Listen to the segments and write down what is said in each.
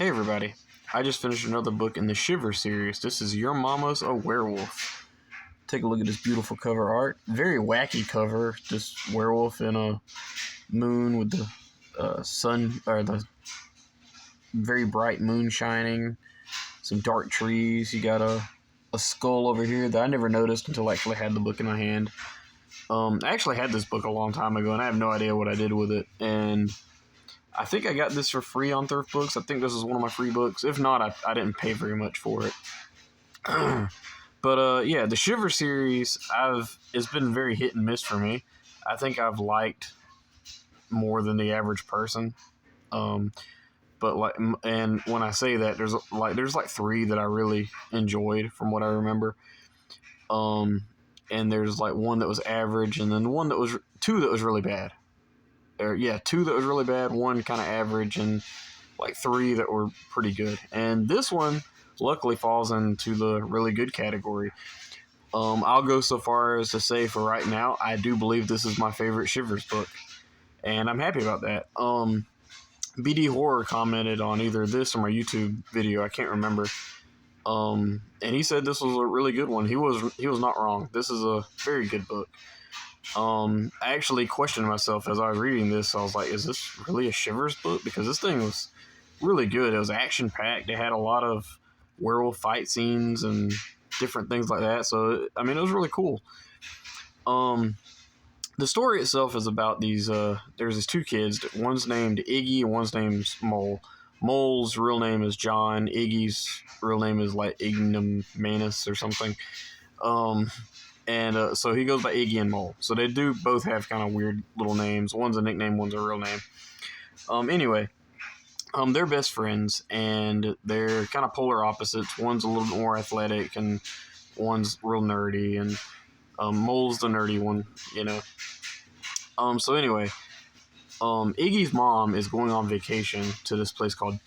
Hey everybody, I just finished another book in the Shivers series. This is Your Mama's a Werewolf. Take a look at this beautiful cover art. Very wacky cover. This werewolf in a moon with the sun, or the very bright moon shining. Some dark trees. You got a skull over here that I never noticed until I actually had the book in my hand. I actually had this book a long time ago and I have no idea what I did with it. And I think I got this for free on Thrift Books. I think this is one of my free books. If not, I didn't pay very much for it. But yeah, the Shiver series, it's been very hit and miss for me. I think I've liked more than the average person. But like, and when I say that, there's like three that I really enjoyed from what I remember. And there's like one that was average, and then two that was really bad. Two that was really bad, one kind of average, and like three that were pretty good. And this one luckily falls into the really good category. I'll go so far as to say for right now, I do believe this is my favorite Shivers book, and I'm happy about that. BD Horror commented on either this or my YouTube video, I can't remember. And he said this was a really good one. He was not wrong. This is a very good book. I actually questioned myself as I was reading this. I was like, is this really a Shivers book? Because this thing was really good. It was action-packed. It had a lot of werewolf fight scenes and different things like that. So, I mean, it was really cool. The story itself is about there's these two kids. One's named Iggy and one's named Mole. Mole's real name is John. Iggy's real name is like Ignomanus or something. And so he goes by Iggy and Mole. So they do both have kind of weird little names. One's a nickname, one's a real name. Anyway, they're best friends, and they're kind of polar opposites. One's a little bit more athletic, and one's real nerdy, and Mole's the nerdy one, you know. So anyway, Iggy's mom is going on vacation to this place called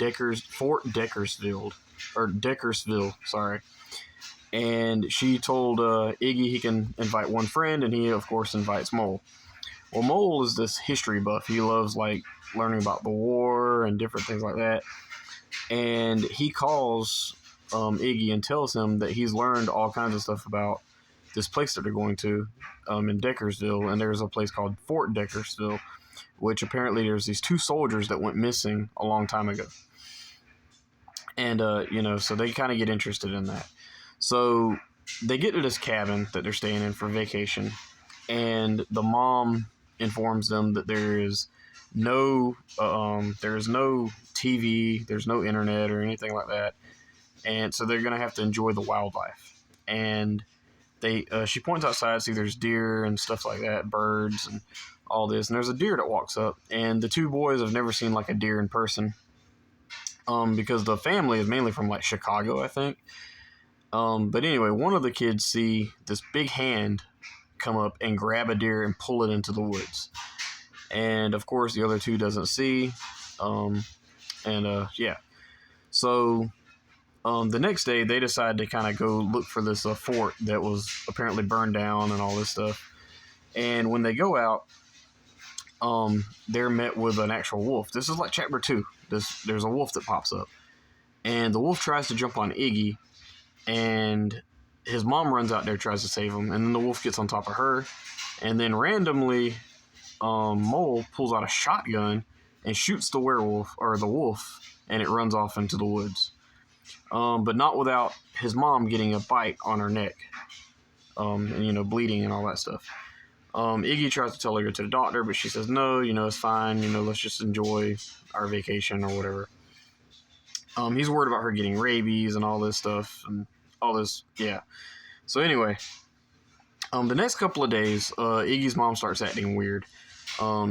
Fort Deckersville, sorry. And she told Iggy he can invite one friend, and he, of course, invites Mole. Well, Mole is this history buff. He loves, like, learning about the war and different things like that. And he calls Iggy and tells him that he's learned all kinds of stuff about this place that they're going to in Deckersville. And there's a place called Fort Deckersville, which apparently there's these two soldiers that went missing a long time ago. And, so they kind of get interested in that. So they get to this cabin that they're staying in for vacation, and the mom informs them that there is no TV, there's no internet or anything like that, and so they're gonna have to enjoy the wildlife. And she points outside, see there's deer and stuff like that, birds and all this, and there's a deer that walks up, and the two boys have never seen like a deer in person, because the family is mainly from like Chicago, I think. But anyway, one of the kids see this big hand come up and grab a deer and pull it into the woods. And, of course, the other two doesn't see. Yeah. So, the next day, they decide to kind of go look for this fort that was apparently burned down and all this stuff. And when they go out, they're met with an actual wolf. This is like chapter 2. There's a wolf that pops up. And the wolf tries to jump on Iggy. And his mom runs out there, tries to save him, and then the wolf gets on top of her, and then randomly, Mole pulls out a shotgun and shoots the werewolf, or the wolf, and it runs off into the woods. But not without his mom getting a bite on her neck, and, bleeding and all that stuff. Iggy tries to tell her to go to the doctor, but she says, no, it's fine, let's just enjoy our vacation or whatever. He's worried about her getting rabies and all this stuff, and all this, yeah. So anyway, the next couple of days, Iggy's mom starts acting weird.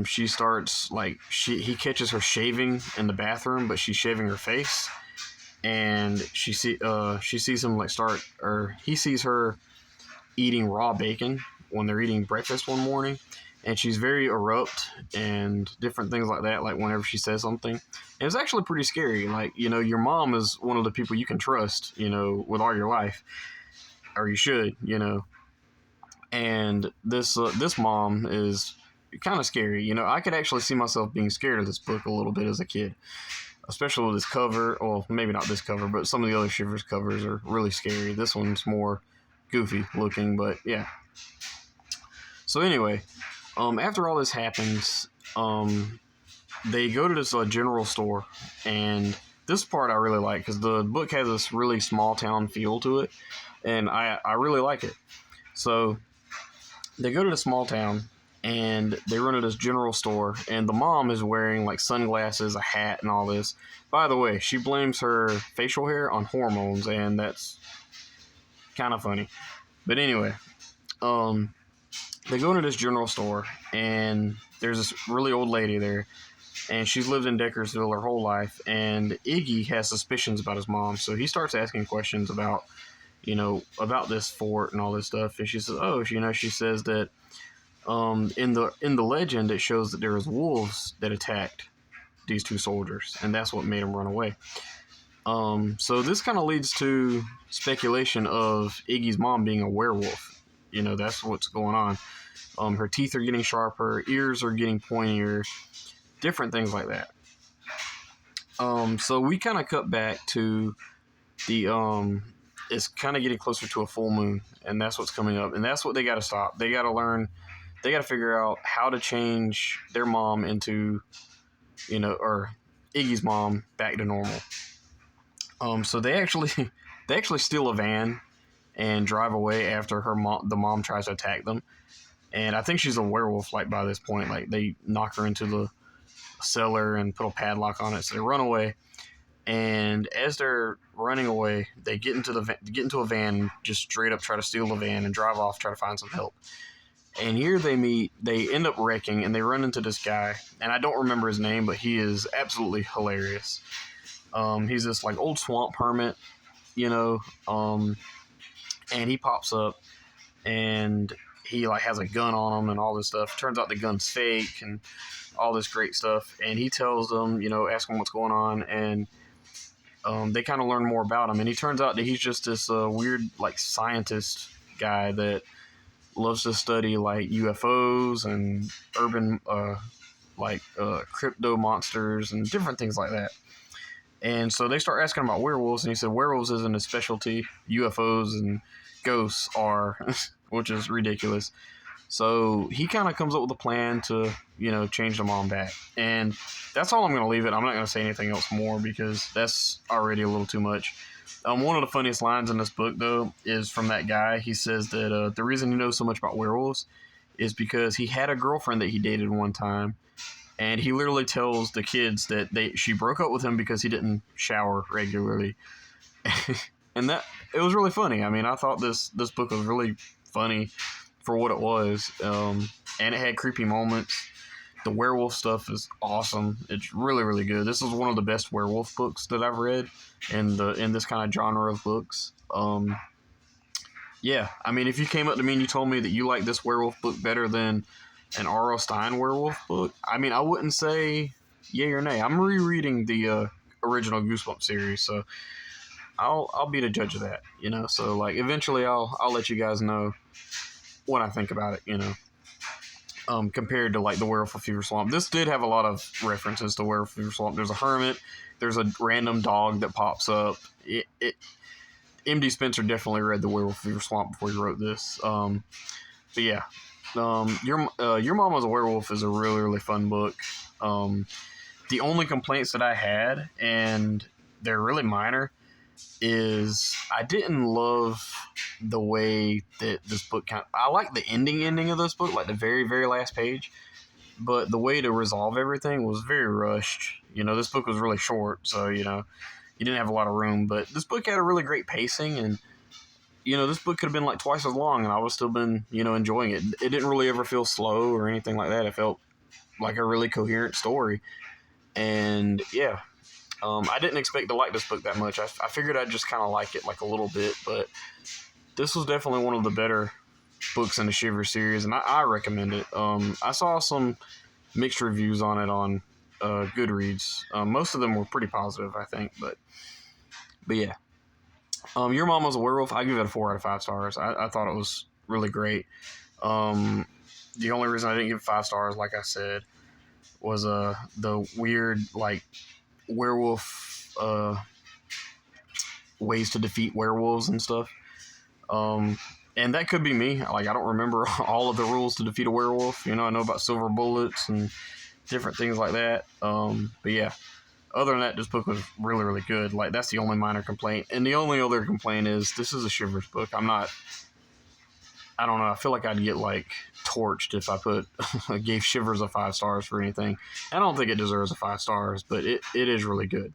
She starts, he catches her shaving in the bathroom, but she's shaving her face, and she sees him, he sees her eating raw bacon when they're eating breakfast one morning, and she's very erupt and different things like that, like whenever she says something. And it's actually pretty scary. Like, your mom is one of the people you can trust, with all your life. Or you should, And this mom is kind of scary. I could actually see myself being scared of this book a little bit as a kid. especially with this cover. Well, maybe not this cover, but some of the other Shivers covers are really scary. This one's more goofy looking, but yeah. So anyway, after all this happens, they go to this general store, and this part I really like because the book has this really small town feel to it, and I really like it. So they go to the small town, and they run to this general store, and the mom is wearing like sunglasses, a hat, and all this. By the way, she blames her facial hair on hormones, and that's kind of funny. But anyway, they go into this general store, and there's this really old lady there, and she's lived in Deckersville her whole life, and Iggy has suspicions about his mom, so he starts asking questions about, about this fort and all this stuff, and she says, she says that in the legend it shows that there was wolves that attacked these two soldiers, and that's what made them run away. So this kind of leads to speculation of Iggy's mom being a werewolf. That's what's going on. Her teeth are getting sharper, ears are getting pointier, different things like that. So we kind of cut back to the it's kind of getting closer to a full moon, and that's what's coming up, and that's what they got to stop. They got to learn, they got to figure out how to change their mom into, or Iggy's mom back to normal. So they actually steal a van and drive away after the mom tries to attack them. And I think she's a werewolf, like, by this point. Like, they knock her into the cellar and put a padlock on it, so they run away. And as they're running away, they get into a van, just straight up try to steal the van and drive off, try to find some help. And here they end up wrecking, and they run into this guy, and I don't remember his name, but he is absolutely hilarious. He's this, like, old swamp hermit, and he pops up, and he, like, has a gun on him and all this stuff. Turns out the gun's fake and all this great stuff. And he tells them, ask them what's going on, and they kind of learn more about him. And he turns out that he's just this weird, like, scientist guy that loves to study, like, UFOs and urban, crypto monsters and different things like that. And so they start asking about werewolves, and he said werewolves isn't his specialty. UFOs and ghosts are, which is ridiculous. So he kind of comes up with a plan to, change the mom back. And that's all I'm going to leave it. I'm not going to say anything else more because that's already a little too much. One of the funniest lines in this book, though, is from that guy. He says that the reason he knows so much about werewolves is because he had a girlfriend that he dated one time. And he literally tells the kids that she broke up with him because he didn't shower regularly. And it was really funny. I mean, I thought this book was really funny for what it was. And it had creepy moments. The werewolf stuff is awesome. It's really, really good. This is one of the best werewolf books that I've read in this kind of genre of books. Yeah, I mean, if you came up to me and you told me that you like this werewolf book better than an R.L. Stine werewolf book, I mean, I wouldn't say yay or nay. I'm rereading the original Goosebumps series, so I'll be the judge of that, So, like, eventually I'll let you guys know what I think about it, compared to, like, the Werewolf of Fever Swamp. This did have a lot of references to Werewolf of Fever Swamp. There's a hermit. There's a random dog that pops up. M.D. Spencer definitely read the Werewolf of Fever Swamp before he wrote this. But yeah. Your Mom Was a Werewolf is a really, really fun book. The only complaints that I had, and they're really minor, is I didn't love the way that this book I like the ending of this book, like the very, very last page, but the way to resolve everything was very rushed. This book was really short, so, you didn't have a lot of room, but this book had a really great pacing, and, this book could have been like twice as long, and I would still been, enjoying it. It didn't really ever feel slow or anything like that. It felt like a really coherent story, and, yeah. I didn't expect to like this book that much. I figured I'd just kind of like it like a little bit, but this was definitely one of the better books in the Shivers series, and I recommend it. I saw some mixed reviews on it on Goodreads. Most of them were pretty positive, I think, but yeah. Your Mom Was a Werewolf, I give it a 4 out of 5 stars. I thought it was really great. The only reason I didn't give it 5 stars, like I said, was the weird, like, werewolf ways to defeat werewolves and stuff. And that could be me. Like, I don't remember all of the rules to defeat a werewolf. You know, I know about silver bullets and different things like that. But yeah, other than that, this book was really, really good. Like, that's the only minor complaint. And the only other complaint is this is a Shivers book. I don't know. I feel like I'd get, like, torched if I gave Shivers a 5 stars for anything. I don't think it deserves a 5 stars, but it is really good.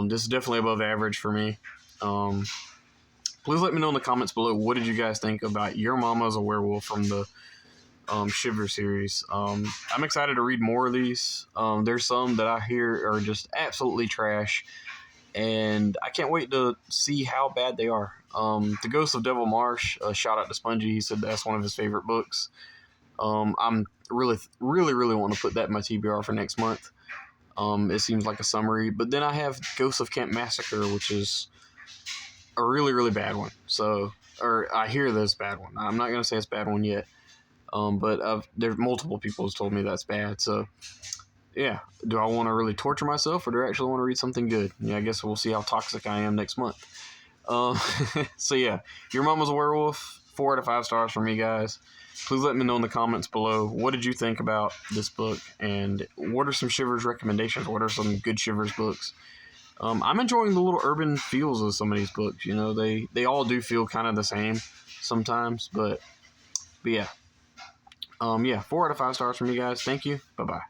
This is definitely above average for me. Please let me know in the comments below, what did you guys think about Your Momma's a Werewolf from the Shivers series. I'm excited to read more of these. There's some that I hear are just absolutely trash, and I can't wait to see how bad they are. The Ghost of Devil Marsh, shout out to Spongy, he said that's one of his favorite books. I'm really want to put that in my TBR for next month. It seems like a summary, but then I have Ghosts of Camp Massacre, which is a really bad one. So, or I hear this bad one. I'm not gonna say it's a bad one yet. But there's multiple people who's told me that's bad. So, yeah. Do I want to really torture myself, or do I actually want to read something good? Yeah, I guess we'll see how toxic I am next month. So, yeah. Your Momma's a Werewolf. 4 out of 5 stars for me, guys. Please let me know in the comments below, what did you think about this book, and what are some Shivers recommendations? What are some good Shivers books? I'm enjoying the little urban feels of some of these books. You know, they all do feel kind of the same sometimes, but yeah. 4 out of 5 stars from you guys. Thank you. Bye-bye.